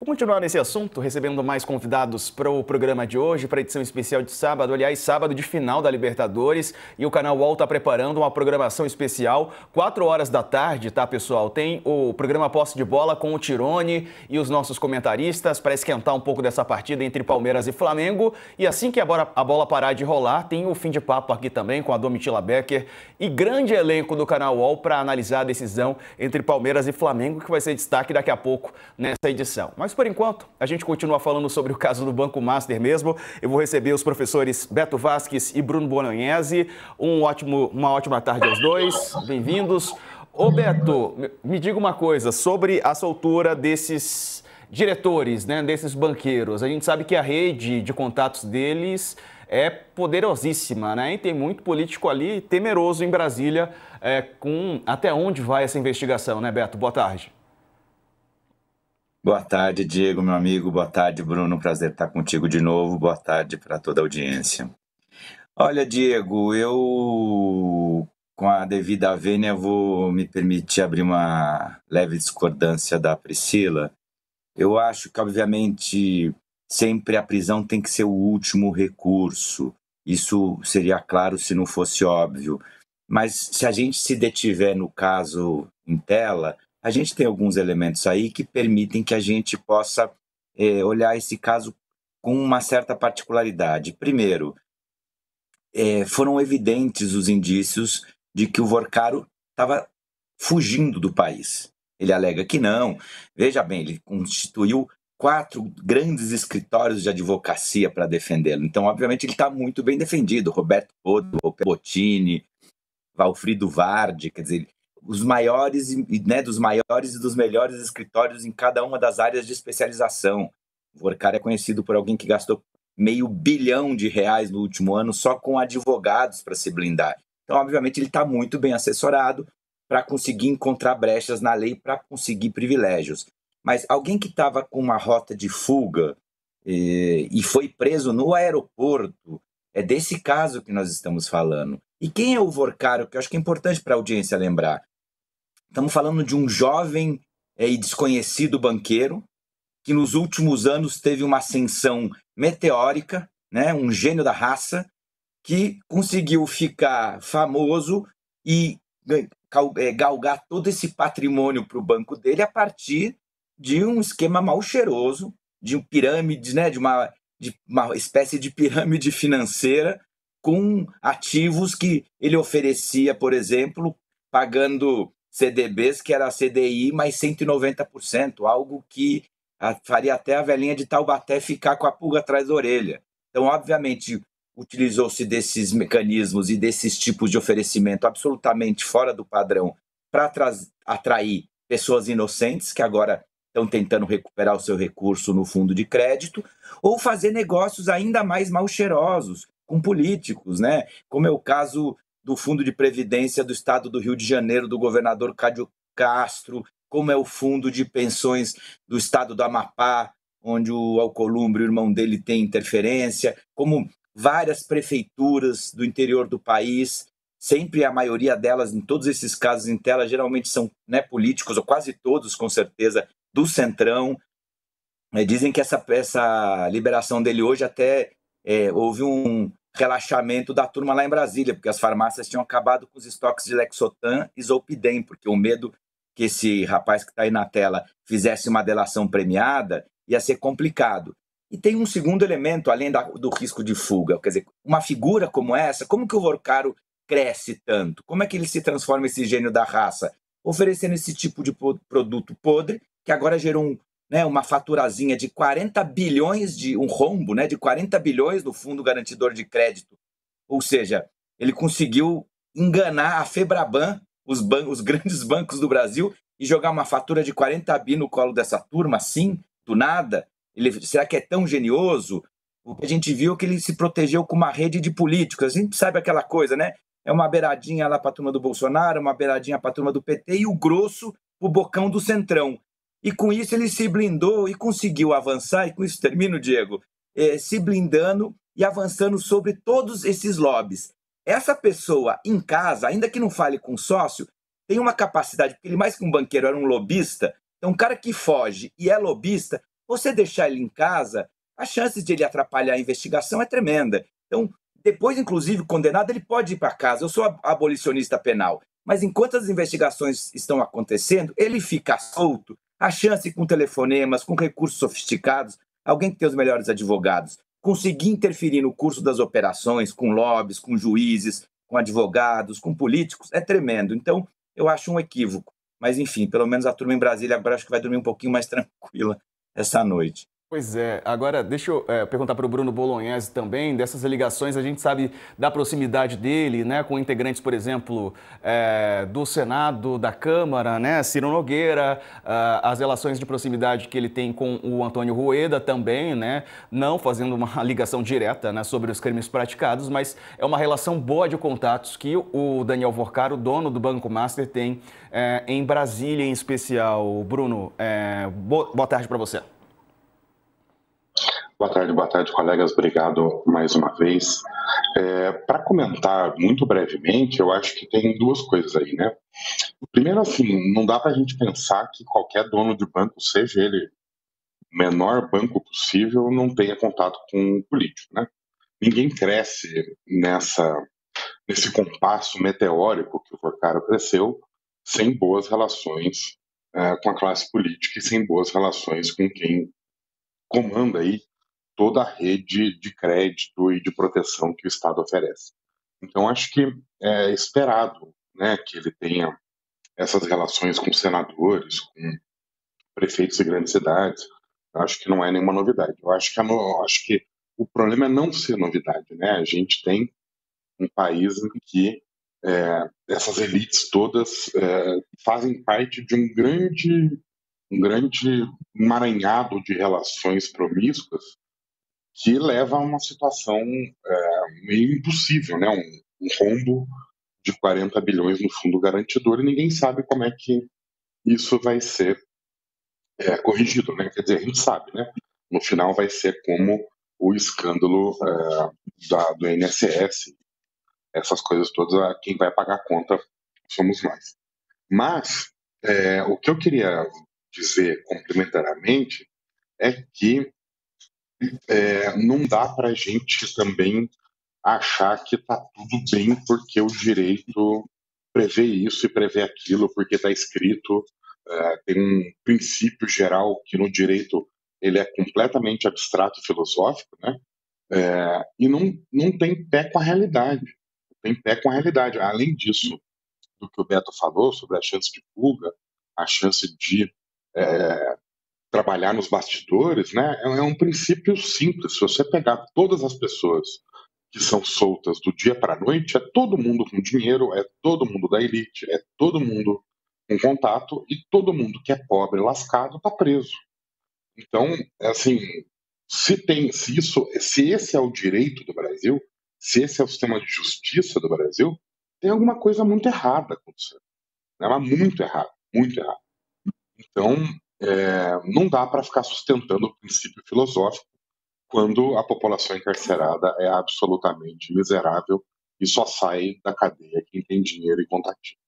continuar nesse assunto, recebendo mais convidados para o programa de hoje, para a edição especial de sábado, aliás, sábado de final da Libertadores, e o canal UOL está preparando uma programação especial, 4 horas da tarde, tá, pessoal? Tem o programa Posse de Bola com o Tirone e os nossos comentaristas para esquentar um pouco dessa partida entre Palmeiras e Flamengo, e assim que a bola parar de rolar, tem o Fim de Papo aqui também com a Domitila Becker e grande elenco do canal UOL para analisar a decisão entre Palmeiras e Flamengo, que vai ser destaque daqui a pouco nessa edição. Mas, por enquanto, a gente continua falando sobre o caso do Banco Master mesmo. Eu vou receber os professores Beto Vasques e Bruno Bolognese. Uma ótima tarde aos dois. Bem-vindos. Ô, Beto, me diga uma coisa sobre a soltura desses diretores, né, desses banqueiros. A gente sabe que a rede de contatos deles é poderosíssima, né? E tem muito político ali temeroso em Brasília com até onde vai essa investigação, né, Beto? Boa tarde. Boa tarde, Diego, meu amigo. Boa tarde, Bruno. Prazer estar contigo de novo. Boa tarde para toda a audiência. Olha, Diego, eu, com a devida vênia, vou me permitir abrir uma leve discordância da Priscila. Eu acho que, obviamente, sempre a prisão tem que ser o último recurso. Isso seria claro se não fosse óbvio. Mas se a gente se detiver no caso em tela, a gente tem alguns elementos aí que permitem que a gente possa olhar esse caso com uma certa particularidade. Primeiro, foram evidentes os indícios de que o Vorcaro estava fugindo do país. Ele alega que não. Veja bem, ele constituiu 4 grandes escritórios de advocacia para defendê-lo. Então, obviamente, ele está muito bem defendido. Roberto Bottini, Valfrido Vardi, quer dizer, os maiores, né, dos maiores e dos melhores escritórios em cada uma das áreas de especialização. O Vorcaro é conhecido por alguém que gastou R$500 bilhão no último ano só com advogados para se blindar. Então, obviamente, ele está muito bem assessorado para conseguir encontrar brechas na lei, para conseguir privilégios. Mas alguém que estava com uma rota de fuga e foi preso no aeroporto, é desse caso que nós estamos falando. E quem é o Vorcaro? Que eu acho que é importante para a audiência lembrar. Estamos falando de um jovem e desconhecido banqueiro que nos últimos anos teve uma ascensão meteórica, né? Um gênio da raça, que conseguiu ficar famoso e galgar todo esse patrimônio para o banco dele a partir de um esquema mal cheiroso, de um pirâmide, né? de uma espécie de pirâmide financeira com ativos que ele oferecia, por exemplo, pagando CDBs, que era a CDI, mais 190%, algo que faria até a velhinha de Taubaté ficar com a pulga atrás da orelha. Então, obviamente, utilizou-se desses mecanismos e desses tipos de oferecimento absolutamente fora do padrão para atrair pessoas inocentes, que agora estão tentando recuperar o seu recurso no fundo de crédito, ou fazer negócios ainda mais mal cheirosos com políticos, né? Como é o caso do Fundo de Previdência do Estado do Rio de Janeiro, do governador Cláudio Castro, como é o Fundo de Pensões do Estado do Amapá, onde o Alcolumbre, o irmão dele, tem interferência, como várias prefeituras do interior do país, sempre a maioria delas, em todos esses casos em tela, geralmente são, né, políticos, ou quase todos, com certeza, do Centrão. Dizem que essa liberação dele hoje até houve um relaxamento da turma lá em Brasília, porque as farmácias tinham acabado com os estoques de Lexotan e Zolpidem, porque o medo que esse rapaz que está aí na tela fizesse uma delação premiada ia ser complicado. E tem um segundo elemento, além do risco de fuga, quer dizer, uma figura como essa, como que o Vorcaro cresce tanto? Como é que ele se transforma esse gênio da raça? Oferecendo esse tipo de produto podre, que agora gerou uma faturazinha de 40 bilhões, um rombo, né, de 40 bilhões no Fundo Garantidor de Crédito. Ou seja, ele conseguiu enganar a Febraban, os grandes bancos do Brasil, e jogar uma fatura de 40 bi no colo dessa turma, assim, do nada. Será que é tão genioso? O que a gente viu é que ele se protegeu com uma rede de políticos. A gente sabe aquela coisa, né? É uma beiradinha lá para a turma do Bolsonaro, uma beiradinha para a turma do PT e o grosso, o bocão do Centrão. E com isso ele se blindou e conseguiu avançar, e com isso termino, Diego, se blindando e avançando sobre todos esses lobbies. Essa pessoa em casa, ainda que não fale com sócio, tem uma capacidade, porque ele mais que um banqueiro era um lobista, então um cara que foge e é lobista Você deixar ele em casa, a chance de ele atrapalhar a investigação é tremenda. Então, depois, inclusive, condenado, ele pode ir para casa. Eu sou abolicionista penal, mas enquanto as investigações estão acontecendo, ele fica solto. A chance com telefonemas, com recursos sofisticados, alguém que tem os melhores advogados, conseguir interferir no curso das operações, com lobbies, com juízes, com advogados, com políticos, é tremendo. Então, eu acho um equívoco. Mas, enfim, pelo menos a turma em Brasília agora acho que vai dormir um pouquinho mais tranquila essa noite. Pois é. Agora, deixa eu perguntar para o Bruno Bolognese também, dessas ligações, a gente sabe da proximidade dele, né, com integrantes, por exemplo, do Senado, da Câmara, né, Ciro Nogueira, as relações de proximidade que ele tem com o Antônio Rueda também, né, não fazendo uma ligação direta, né, sobre os crimes praticados, mas é uma relação boa de contatos que o Daniel Vorcaro, dono do Banco Master, tem em Brasília em especial. Bruno, boa tarde para você. Boa tarde, colegas. Obrigado mais uma vez. Para comentar muito brevemente, eu acho que tem duas coisas aí, né? Primeiro, assim, não dá para a gente pensar que qualquer dono de banco, seja ele o menor banco possível, não tenha contato com o político, né? Ninguém cresce nesse compasso meteórico que o Vorcaro cresceu sem boas relações com a classe política e sem boas relações com quem comanda aí toda a rede de crédito e de proteção que o Estado oferece. Então, acho que é esperado, né, que ele tenha essas relações com senadores, com prefeitos de grandes cidades. Eu acho que não é nenhuma novidade. Eu acho que o problema é não ser novidade, né? A gente tem um país em que essas elites todas fazem parte de um grande emaranhado de relações promíscuas que leva a uma situação meio impossível, né? Um rombo de 40 bilhões no fundo garantidor e ninguém sabe como é que isso vai ser corrigido, né? Quer dizer, a gente sabe, né? No final vai ser como o escândalo do INSS, essas coisas todas, quem vai pagar a conta somos nós. Mas o que eu queria dizer complementaramente é que não dá para a gente também achar que está tudo bem porque o direito prevê isso e prevê aquilo, porque está escrito, tem um princípio geral que no direito ele é completamente abstrato e filosófico, né? E não tem pé com a realidade. Tem pé com a realidade. Além disso, do que o Beto falou sobre a chance de fuga, a chance de trabalhar nos bastidores, né? É um princípio simples. Se você pegar todas as pessoas que são soltas do dia para a noite, é todo mundo com dinheiro, é todo mundo da elite, é todo mundo com contato e todo mundo que é pobre, lascado, está preso. Então, assim, se esse é o direito do Brasil, se esse é o sistema de justiça do Brasil, tem alguma coisa muito errada acontecendo, né? Mas muito errado, muito errado. Então, não dá para ficar sustentando o princípio filosófico quando a população encarcerada é absolutamente miserável e só sai da cadeia quem tem dinheiro e contatinho.